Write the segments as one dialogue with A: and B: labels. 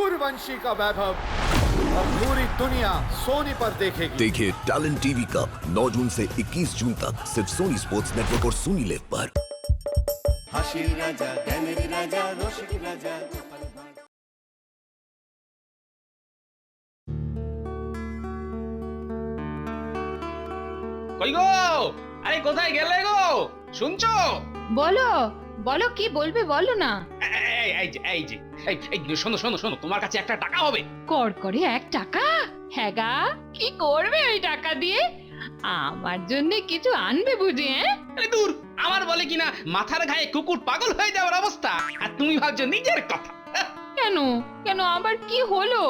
A: सूर्यवंशी का वैभव अब पूरी दुनिया सोनी पर देखेगी।
B: देखिए टैलेंट टीवी कप 9 जून से 21 जून तक सिर्फ सोनी स्पोर्ट्स नेटवर्क और सोनी लिव पर।
C: হাসির রাজা জ্ঞানের রাজা রসিক রাজা
D: কই গো, আরে কোথায় গেলে গো? শুনছো?
E: বলো বলো, কি বলবে বলো না।
D: শোনো শোনো শোনো, তোমার কাছে একটা টাকা হবে।
E: করে 1 টাকা? হ্যাঁ গা, কি করবে ওই টাকা দিয়ে? আমার জন্য কিছু আনবে বুঝি?
D: আরে দূর, আমার বলে কিনা মাথার ঘায়ে কুকুর পাগল হয়ে যাওয়ার অবস্থা, আর তুমি ভাবছো নিজের কথা।
E: কেন কেন, আবার কি হলো?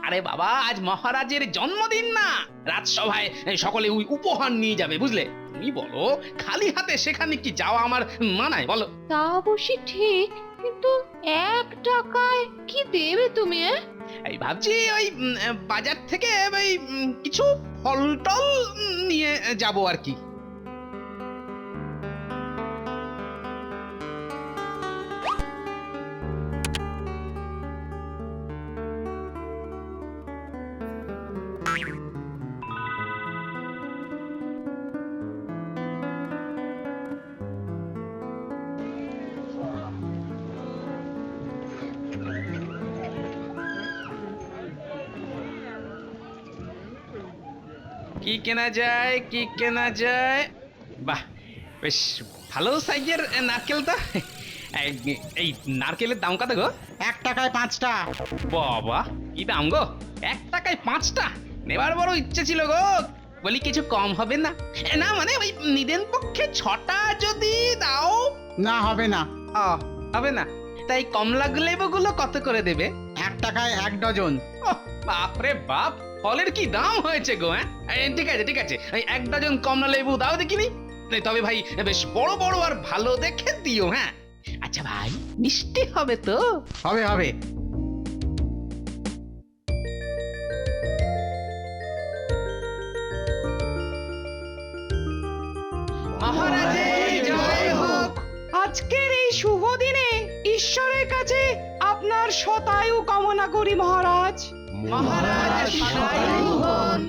D: আরে বাবা, আজ মহারাজের জন্মদিন না, রাজসভায় সকলে ওই উপহার নিয়ে যাবে, বুঝলে? তুমি বলো, খালি হাতে সেখানে কি যাওয়া আমার মানায় বলো?
E: তা অবশ্যই ঠিক, কিন্তু 1 টাকায় কি দেবে তুমি?
D: এই ভাবছি ওই বাজার থেকে ওই কিছু ফল টল নিয়ে যাবো আর কি। কি কেনা যায়, কি কেনা যায়? বাহ, বেশ ভালো সাইজের নারকেলটা। এই নারকেলের দাম কত গো?
F: 1 টাকায় 5টা।
D: বাবা, কি দাম গো? 1 টাকায় 5টা? নেবার বড় ইচ্ছে ছিল গো, বলি কিছু কম হবে না? না মানে ওই নিদেন পক্ষে 6টা যদি দাও।
F: না, হবে না।
D: হবে না? তাই কমলা লেবুগুলো কত করে দেবে?
F: 1 টাকায় 1 ডজন।
D: বাপরে বাপ, ফলের কি দাম হয়েছে গো! হ্যাঁ, ঠিক আছে ঠিক আছে, 1 ডজন কমলা লেবু দাও দেখিনি। তবে ভাই বেশ বড় বড় আর ভালো দেখে দিও। হ্যাঁ আচ্ছা ভাই, মিষ্টি হবে তো?
F: হবে হবে।
D: মহারাজের জয় হোক।
G: আজকের এই শুভ দিনে ঈশ্বরের কাছে আপনার শতায়ু কামনা করি মহারাজ।
D: মহারাজ শতায়ু হন।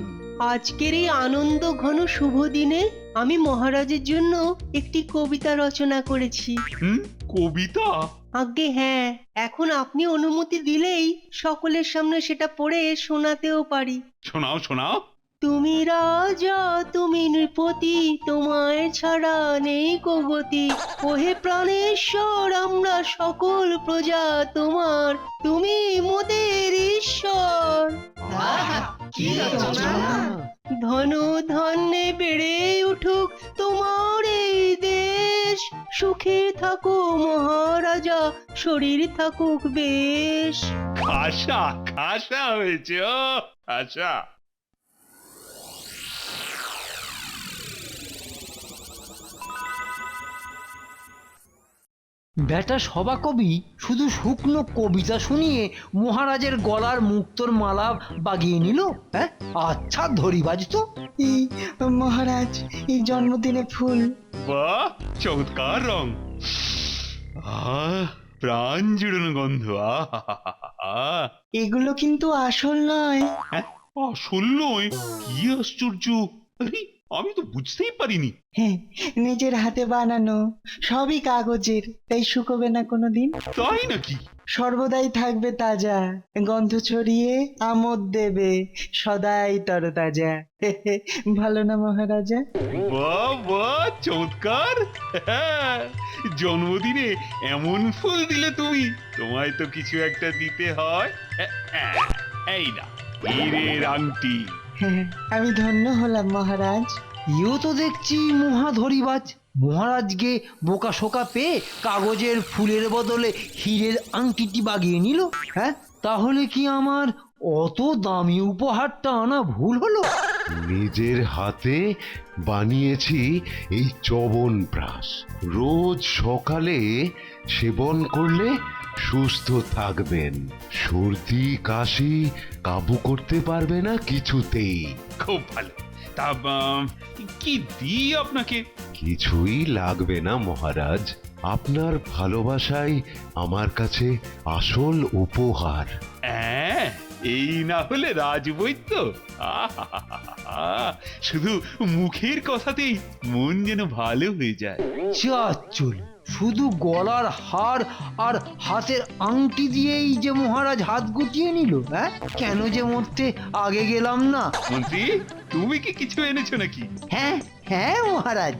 H: আজকের এই আনন্দ ঘন শুভ দিনে আমি মহারাজের জন্য একটি কবিতা রচনা করেছি।
I: কবিতা?
H: আজ্ঞে হ্যাঁ, এখন আপনি অনুমতি দিলেই সকলের সামনে সেটা পড়ে শোনাতেও পারি।
I: শোনাও শোনাও।
H: তুমি রাজা, তুমি নৃপতি, তোমায় ছাড়া নেই কগতি। ওহে প্রাণেশ্বর, আমরা সকল প্রজা তোমার, তুমি মোদের ঈশ্বর।
D: কি রচনা!
H: ধন ধান্যে বেড়ে উঠুক তোমার এই দেশ, সুখে থাকো মহারাজা, শরীর থাকুক বেশ।
I: খাসা খাসা হয়েছে, ও খাসা।
J: বেটা সভাকবি শুধু শুকনো কবিতা শুনিয়ে মহারাজের গলার মুক্তোর মালা বাগিয়ে নিল। হ্যাঁ, আচ্ছা ধরিবাজ তো।
G: মহারাজ, এই জন্মদিনে ফুল।
I: বাহ, চমৎকার রং। প্রাণ জুড়ানো গন্ধ।
G: এগুলো কিন্তু আসল নয়।
I: আসল নয়? কি আশ্চর্য! আরে, আমি তো বুঝতেই পারিনি।
G: হ্যাঁ, নিজের হাতে বানানো, সবই কাগজের, তাই শুকোবে না কোনোদিন।
I: তাই নাকি?
G: সর্বদাই থাকবে তাজা, গন্ধ ছড়িয়ে আমোদ দেবে, সদাই তরতাজা। ভালো না মহারাজা?
I: বাহ বাহ, চমৎকার। জন্মদিনে এমন ফুল দিলে তুমি, তোমায় তো কিছু একটা দিতে হয়। এই না, হীরের আংটি।
G: আমি ধন্য হলাম মহারাজ।
J: ইও তো দেখছি মহা ধরিবাজ। মহারাজকে বোকা শোকা পেয়ে কাগজের ফুলের বদলে হীরের আংটিটি বাগিয়ে নিল। হ্যাঁ, তাহলে কি আমার অত দামি উপহারটা আনা ভুল হলো?
K: নিজের হাতে বানিয়েছি এই চবনপ্রাশ, রোজ সকালে সেবন করলে সুস্থ থাকবেন, সর্দি কাশি কাবু করতে পারবে না কিছুতেই।
I: খুব ভালো। তা কি দিই আপনাকে?
K: কিছুই লাগবে না মহারাজ, আপনার ভালোবাসাই আমার কাছে আসল উপহার।
I: এই না হলে রাজবৈদ্য। আহাহাহাহা, শুধু মুখের কথাতেই মন যেন ভালো হয়ে যায়।
J: চাচুল, শুধু গলার হার আর হাতের আংটি দিয়েই যে মহারাজ হাত গুটিয়ে নিল, হ্যাঁ? কেন যে মরতে আগে গেলাম না?
I: মন্ত্রী, তুমি কি কিছু এনেছো নাকি?
J: হ্যাঁ হ্যাঁ মহারাজ,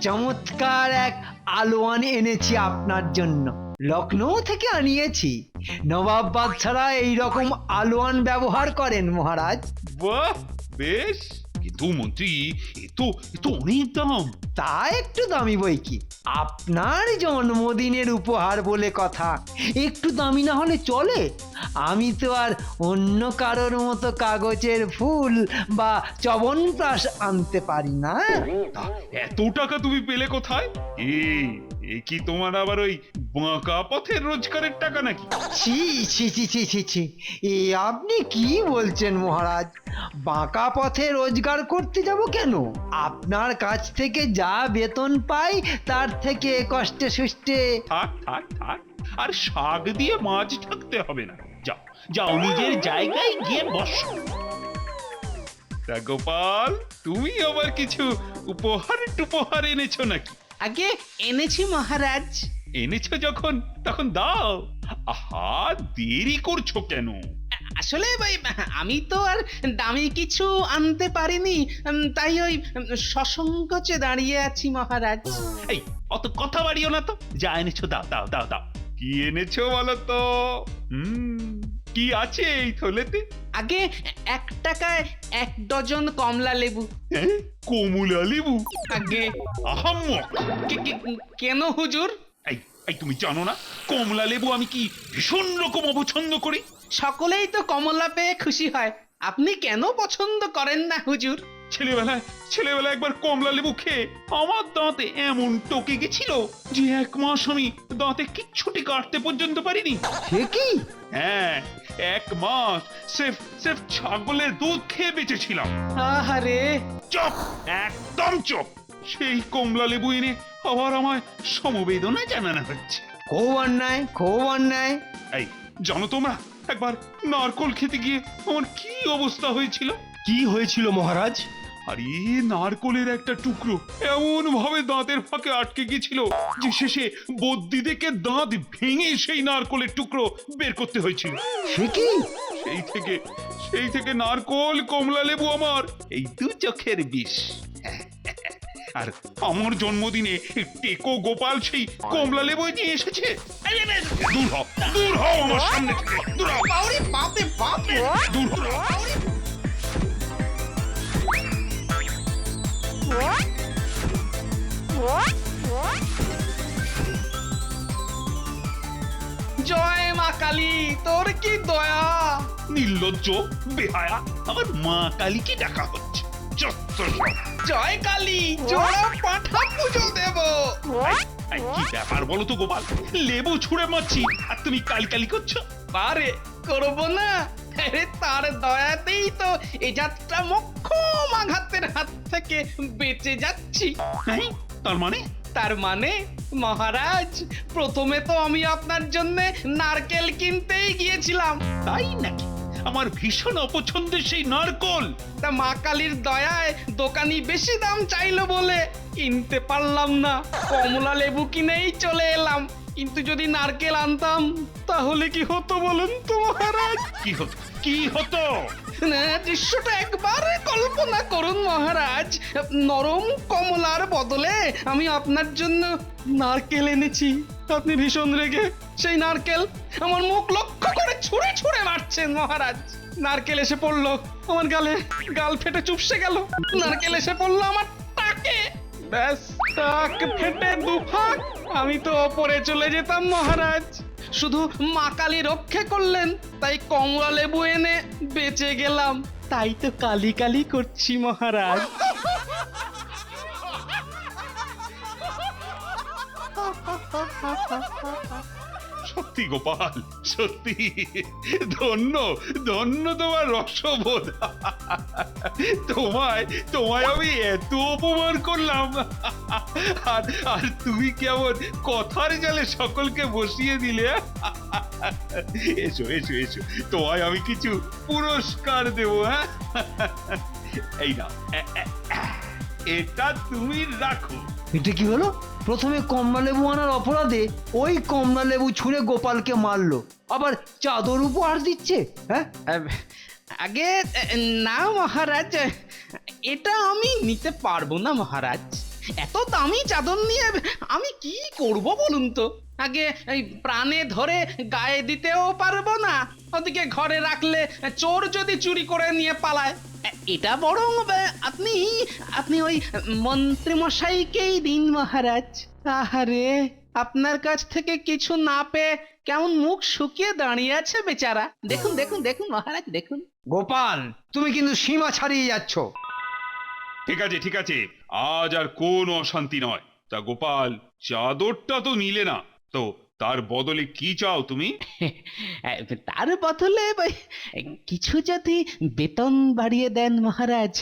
J: চমৎকার এক আলোয়ান এনেছি আপনার জন্য। লখনৌ থেকে আনিয়েছি। নবাব বাদশারা এইরকম আলোয়ান ব্যবহার করেন মহারাজ।
I: বাহ, বেশ। কিন্তু মন্ত্রী, এ তো অনেক দাম।
J: তা একটু দামি বই কি, আপনার জন্মদিনের উপহার বলে কথা, একটু দামি না হলে চলে? আমি তো আর অন্য কারোর মতো কাগজের ফুল বা চবনপ্রাশ আনতে পারি না।
I: তা এত টাকা তুমি পেলে কোথায়? এ কি তোমার আবার ওই বাঁকা পথের রোজগারের টাকা নাকি?
J: ছি ছি ছি ছি ছি ছি, এ আপনি কি বলছেন মহারাজ? বাঁকা পথে রোজগার করতে যাব কেন? আপনার কাছ থেকে যা বেতন পাই তার থেকে কষ্টে সুষ্টে।
I: থাক থাক থাক, আর শাক দিয়ে মাছ ঢাকতে হবে না। যাও যাও, নিজের জায়গায় গিয়ে বসো। তা গোপাল, তুমি আবার কিছু উপহার এনেছো নাকি?
D: আগে এনেছি মহারাজ।
I: এনেছো যখন, তখন দাও। আহা, দেরি করছো কেন?
D: আসলে ভাই, আমি তো আর দামি কিছু আনতে পারিনি, তাই ওই সসংকোচে দাঁড়িয়ে আছি মহারাজ।
I: এই, অত কথা বাড়িও না তো। যা এনেছো দাও দাও দাও দাও। কি এনেছো বলো তো? কি আছে এই থলেতে?
D: আগে 1 টাকায় 1 ডজন কমলা লেবু।
I: হ্যাঁ, কমলা লেবু?
D: আগে
I: আহাম্মক!
D: কেন হুজুর?
I: এই তুমি জানো না কমলা লেবু আমি কি ভীষণ রকম অপছন্দ করি?
D: সকলেই তো কমলা পেয়ে খুশি হয়, আপনি কেন পছন্দ করেন না হুজুর?
I: ছেলেবেলায় একবার কমলা লেবু খেয়ে আমার দাঁতে এমন টকে গেছিল যে 1 মাস আমি দাঁতে কিচ্ছুটি কাটতে পর্যন্ত পারিনি।
J: সে কি?
I: হ্যাঁ, 1 মাস স্রেফ ছাগলের দুধ খেয়ে বেঁচেছিলাম।
D: আহারে!
I: চুপ, একদম চুপ। সেই কমলা লেবু এনে আবার আমায় সমবেদনা জানানো হচ্ছে।
J: খুব অন্যায়, খুব অন্যায়।
I: এই জানো তোমরা, একবার নারকোল খেতে গিয়ে আমার কি অবস্থা হয়েছিল?
F: কি হয়েছিল মহারাজ?
I: আরে, নারকোলের একটা টুকরো এমন ভাবে দাঁতের ফাঁকে আটকে গিয়েছিল যে শেষে বদ্যি থেকে দাঁত ভেঙে সেই নারকোলের টুকরো বের করতে হয়েছিল।
J: সে কি?
I: সেই থেকে নারকোল কমলা লেবু আমার এই 2 চোখের বিষ। আর আমার জন্মদিনে টেকো গোপাল সেই কমলা লেবু নিয়ে এসেছে। দূর হও আমার সামনে থেকে, দূর হও।
D: আরে বাপরে বাপরে!
I: দূর হও।
D: জয় মা কালী, তোর কি দয়া!
I: নির্লজ্জ, বেহায়া, আমার মা কালীকে ডাকা হচ্ছে।
D: জয় কালী, জোড়া পাঠা পুজো দেব।
I: কি ব্যাপার বলো তো গোপাল? লেবু ছুঁড়ে মারছি আর তুমি কালি কালি করছো।
D: পারে করব না? আরে তার দয়াতেই তো এই যাত্রা মোক্ষম আঘাতের হাত থেকে বেঁচে যাচ্ছি।
I: হ্যাঁ,
D: তার মানে মহারাজ, প্রথমে তো আমি আপনার জন্য নারকেল কিনতেই গিয়েছিলাম।
I: তাই নাকি? আমার ভীষণ অপছন্দের সেই নারকোল।
D: তা মা কালীর দয়ায় দোকানি বেশি দাম চাইলো বলে কিনতে পারলাম না, কমলা লেবু কিনেই চলে এলাম। কিন্তু যদি নারকেল আনতাম তাহলে কি হতো বলুন তো মহারাজ?
I: কি হতো?
D: দৃশ্যটা একবার কল্পনা করুন মহারাজ। নরম কমলার বদলে আমি আপনার জন্য নারকেল এনেছি, আপনি ভীষণ রেগে সেই নারকেল আমার মুখ লক্ষ্য করে ছুঁড়ে ছুঁড়ে মারছেন মহারাজ। নারকেল এসে পড়লো আমার গালে, গাল ফেটে চুপসে গেল। নারকেল এসে পড়লো আমার টাকে, ব্যাস টাক ফেটে দুফাক আমি তো ওপরে চলে যেতাম মহারাজ। শুধু মা কালী রক্ষে করলেন তাই কমলা লেবু এনে বেঁচে গেলাম। তাই তো কালি কালি করছি মহারাজ।
I: সত্যি গোপাল, সত্যি ধন্য ধন্য তোমার রসবোধ। তোমায় আমি এত অপমান করলাম, আর তুমি কেমন কথার জালে সকলকে বসিয়ে দিলে। এসো এসো এসো, তোমায় আমি কিছু পুরস্কার দেবো। হ্যাঁ, এই নাও, এটা তুমি রাখো।
J: এটা কি হলো? প্রথমে কমলা লেবু আনার অপরাধে ওই কমলা লেবু ছুঁড়ে গোপালকে মারলো, আবার চাদর উপহার দিচ্ছে। হ্যাঁ,
D: আগে না মহারাজ, এটা আমি নিতে পারবো না মহারাজ। এত দামি চাদর নিয়ে আমি কি করব বলুন তো? আগে এই প্রাণে ধরে গায়ে দিতেও পারবো না, ওদিকে ঘরে রাখলে চোর যদি চুরি করে নিয়ে পালায়। এটা বরং আপনি আপনি ওই মন্ত্রী মশাইকেই দিন মহারাজ। আহারে, আপনার কাছ থেকে কিছু না পেয়ে কেমন মুখ শুকিয়ে দাঁড়িয়ে আছে বেচারা। দেখুন দেখুন দেখুন মহারাজ, দেখুন।
J: গোপাল, তুমি কিন্তু সীমা ছাড়িয়ে যাচ্ছ।
I: ঠিক আছে ঠিক আছে, আজ আর কোন অশান্তি নয়। তা গোপাল, চাদরটা তো নিলে না, তো তার বদলে কি চাও তুমি?
D: তার বদলে কিছু যদি বেতন বাড়িয়ে দেন মহারাজ,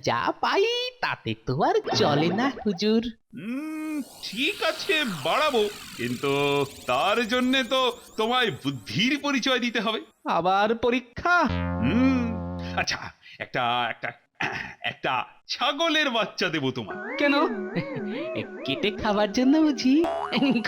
D: যা পাই তাতে তো আর চলে না হুজুর।
I: ঠিক আছে, বাড়াবো, কিন্তু তার জন্য তো তোমায় বুদ্ধির পরিচয় দিতে হবে।
D: আবার পরীক্ষা?
I: আচ্ছা, একটা একটা একটা ছাগলের বাচ্চা দেবো তোমার।
D: কেন? কেটে খাবার জন্য বুঝি?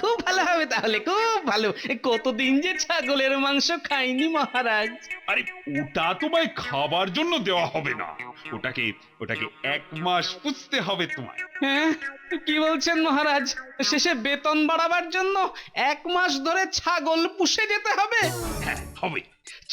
D: খুব ভালো হবে তাহলে, খুব ভালো। কতদিন যে ছাগলের মাংস খাইনি মহারাজ।
I: আরে, ওটা তোমায় খাবার জন্য দেওয়া হবে না, ওটাকে ওটাকে 1 মাস পুষতে হবে তোমায়।
D: হ্যাঁ, কি বলছেন মহারাজ? শেষে বেতন বাড়াবার জন্য 1 মাস ধরে ছাগল পুষে যেতে হবে?
I: হ্যাঁ, হবে।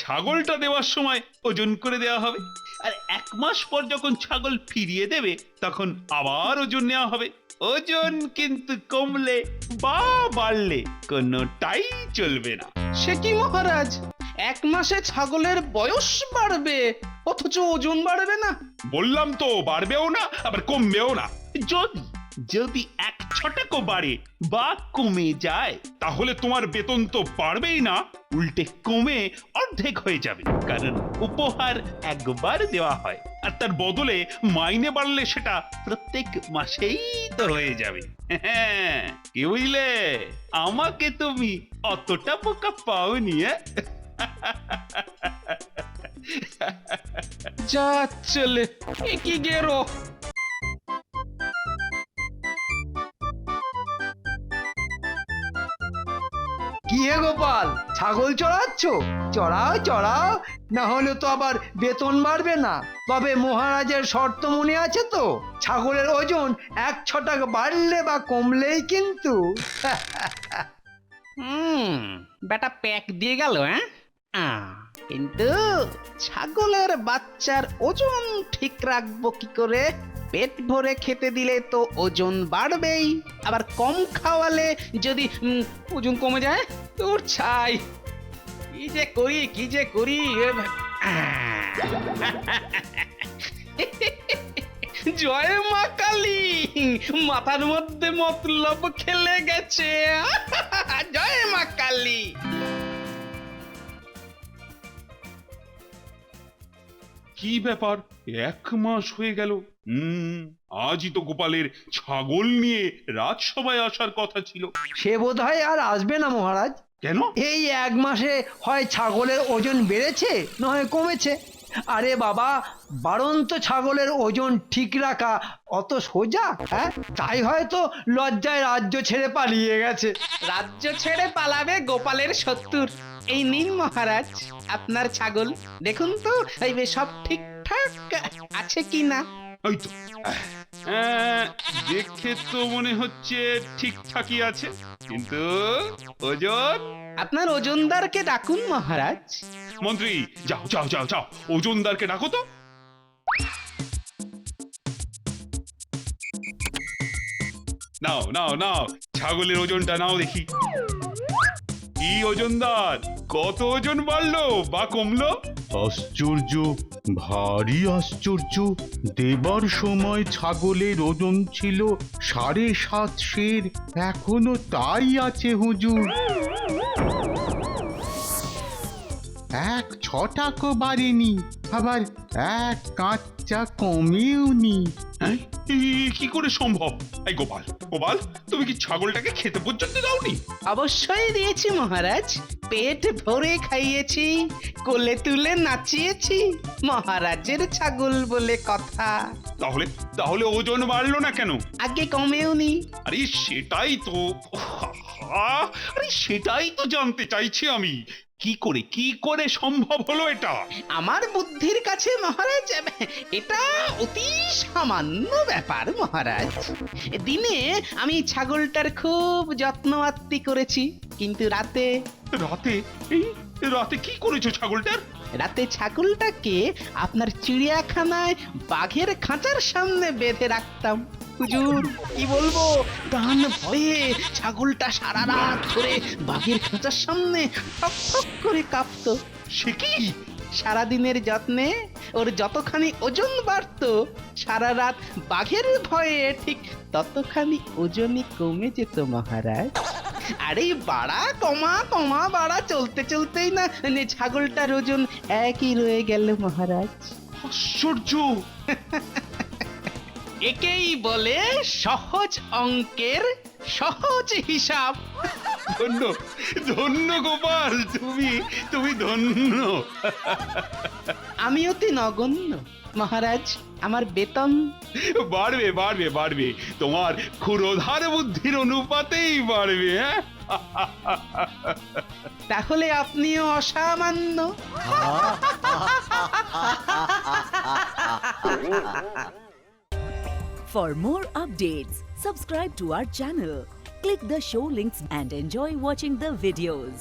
I: ছাগলটা দেওয়ার সময় ওজন করে দেওয়া হবে, আর 1 মাস পর যখন ছাগল ফিরিয়ে দেবে তখন আবার ওজন নেওয়া হবে। ওজন কিন্তু কমলে বা বাড়লে কোনোটাই চলবে না।
D: সে কি মহারাজ, 1 মাসে ছাগলের বয়স বাড়বে অথচ ওজন বাড়বে না?
I: বললাম তো, বাড়বেও না আবার কমবেও না। যদি যদি 1 ছটাকও বাড়ে বা কমে যায়, তাহলে তোমার বেতন তো বাড়বেই না, উল্টে কমে অর্ধেক হয়ে যাবে। কারণ উপহার একবার দেওয়া হয়, আর তার বদলে মাইনে বাড়লে সেটা প্রত্যেক মাসেই তো হয়ে যাবে। হ্যাঁ, কি বুঝলে? আমাকে তুমি অতটা বোকা পাওনি।
D: যা চলে কি গেরো।
J: কি হে গোপাল, ছাগল চড়াচ্ছ? চড়াও চড়াও, না হলে তো আবার বেতন বাড়বে না। তবে মহারাজের শর্ত মনে আছে তো? ছাগলের ওজন 1 ছটাক বাড়লে বা কমলেই কিন্তু।
D: বেটা প্যাক দিয়ে গেল। হ্যাঁ, কিন্তু ছাগলের বাচ্চার ওজন ঠিক রাখবো কি করে? পেট ভরে খেতে দিলে তো ওজন বাড়বেই, আবার কম খাওয়ালে যদি ওজন কমে যায়, তোর ছাই। কি যে করি জয় মা কালী, মাথার মধ্যে মতলব খেলে গেছে। জয় মা কালী।
I: কি ব্যাপার, 1 মাস হয়ে গেল। আজই তো গোপালের ছাগল নিয়ে রাজসভায় আসার কথা ছিল।
J: সে বোধহয় আর আসবে না মহারাজ।
I: কেন?
J: এই 1 মাসে হয় ছাগলের ওজন বেড়েছে, নয় কমেছে। আরে বাবা, বাড়ন্ত ছাগলের ওজন ঠিক রাখা অত সোজা? হ্যাঁ, তাই হয়তো লজ্জায় রাজ্য ছেড়ে পালিয়ে গেছে।
D: রাজ্য ছেড়ে পালাবে গোপালের শত্রুর। এই নিন মহারাজ আপনার ছাগল, দেখুন তো এই সব ঠিকঠাক আছে কি না।
I: ওই তো, দেখে তো মনে হচ্ছে ঠিকঠাকই আছে, কিন্তু ওজন?
D: আপনার ওজনদারকে ডাকুন মহারাজ।
I: মন্ত্রী, যাও যাও যাও যাও, ওজনদারকে ডাকো তো। নাও নাও নাও, ছাগলের ওজনটা নাও দেখি। কি ওজনদার, কত ওজন বাড়লো বা কমলো?
F: আশ্চর্য, ভারী আশ্চর্য। দেবার সময় ছাগলের ওজন ছিল 7.5 সের, এখনো তাই আছে হুজুর। এক ছটাকও বাড়েনি, আবার এক কাঁচা কমেওনি।
I: হ্যাঁ কি করে সম্ভব? এই গোপাল গোপাল, তুমি কি ছাগলটাকে খেতে পর্যন্ত দাওনি?
D: অবশ্যই দিয়েছি মহারাজ, পেট ভরে খাইয়েছি, কোলে তুলে নাচিয়েছি, মহারাজের ছাগল বলে কথা।
I: তাহলে তাহলে ওজন বাড়লো না কেন?
D: আগে কমেওনি।
I: আরে সেটাই তো, আরে সেটাই তো জানতে চাইছি আমি, কি করে সম্ভব হলো এটা?
D: আমার বুদ্ধির কাছে মহারাজ এটা অতি সামান্য ব্যাপার মহারাজ। দিনে আমি ছাগলটার খুব যত্ন আত্তি করেছি, কিন্তু রাতে
I: রাতে রাতে কি করেছো ছাগলটার?
D: রাতে ছাগলটাকে আপনার চিড়িয়াখানায় বাঘের খাঁচার সামনে বেঁধে রাখতাম। হুজুর কি বলবো, প্রাণ ভয়ে ছাগলটা সারা রাত ধরে বাঘের খাঁচার সামনে ঠক ঠক করে কাঁপতো।
I: সে কি?
D: সারাদিনের যত্নে ওর যতখানি ওজন বাড়তো, সারা রাত বাঘের ভয়ে ঠিক ততখানি ওজনই কমে যেত মহারাজ। আরে বাড়া কমা কমা বাড়া চলতে চলতেই না ছাগলটার ওজন একই রয়ে গেল মহারাজ।
I: আশ্চর্য!
D: একেই বলে সহজ অঙ্কের সহজ হিসাব।
I: ধন্য ধন্য গোপাল, তুমি ধন্য।
D: আমি অতি নগণ্য মহারাজ, আমার বেতন
I: বাড়বে বাড়বে বাড়বে, তোমার ক্ষুরোধার বুদ্ধির অনুপাতেই বাড়বে। হ্যাঁ,
D: তাহলে আপনিও অসামান্য।
L: For more updates, subscribe to our channel, click the show links and enjoy watching the videos.